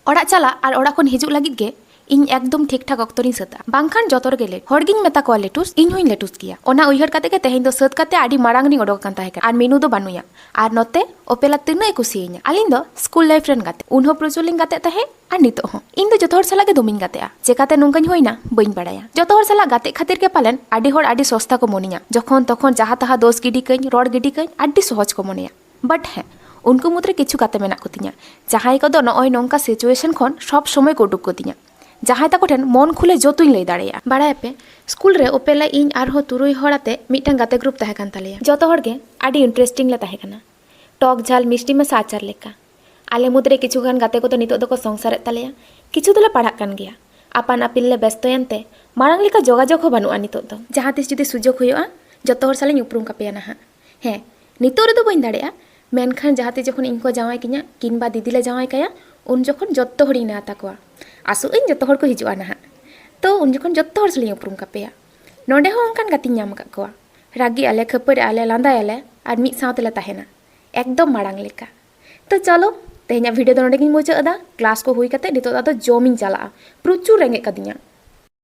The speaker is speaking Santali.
ओड़ा चला और ओड़ा खन हिजुग लागिद गे इन एकदम ठीक ठाक अक्तो रिन सता बांखान जतर गे लेट हर गिन मेता को लेटुस इन हुइन लेटुस किया ओना उइहर काते के तेहेन दो सत काते आडी मारांग नि ओडोक कान ताहे आर मेनू दो बानुया आर नोते ओपेला तिना कुसियिना आलिन दो स्कूल लाइफ रेन गाते उन हो प्रचुलिन गाते ताहे आर नितो हो इन दो जतो हर साला गे दोमिन गातेआ चेकाते नोंकान होइना बइन बाड़ाया जतो हर साला गाते खातिर के पालन आडी हर आडी सस्ता को मोनिया जखन तखन जहा तहा दोस गिडी कइन रोड गिडी कइन आडी सहज को मोनिया बट है उनको मुद्रे किछु गाते मेना कुतिया जहाई को दो नय नोंका सिचुएशन खन सब समय को उडुक कुतिया जहां तक ठेन मन खुले जोतुኝ लई दाड़ेया बाड़ाय पे स्कूल रे ओपेला इन आर हो तुरुई होड़ाते मिटन गाते ग्रुप ताहे कान तालेया जतो हर गे आडी इंटरेस्टिंग ले ताहे कना टॉक झाल मिष्टि में साचार लेका आले मुद्रे किछु गान गाते को तो नितो दो को संसार तालेया किछु दोले पढ़ा कान गया आपान आपिल ले व्यस्तयनते मारांग लेका जोगाजोग हो बानुआ नितो दो जहां तिस जुदी सुजोग हुयोआ जतो हर साले उपरुम कापेया ना हे नितो रे दो बइन दाड़ेया मेनखान जहाते जखन इनको जावाय किnya किनबा दीदी ले जावाय काया उन जखन जत्तो हड़ी ना ताकोआ आसु इन जत्तो हर को हिजुआ ना तो उन जखन जत्तो हर सली उपरुम कापेया नोंडे हो अंकान गाती नाम का कोआ रागी आले खपर आले लांदा आले आर मिद सावते ले ताहेना एकदम मारांग लेका तो चलो तेहेना वीडियो दो नोंडे गिन मुचादा क्लास को हुई काते नितो दा जॉमिंग चला प्रचुर रेंगे कदिया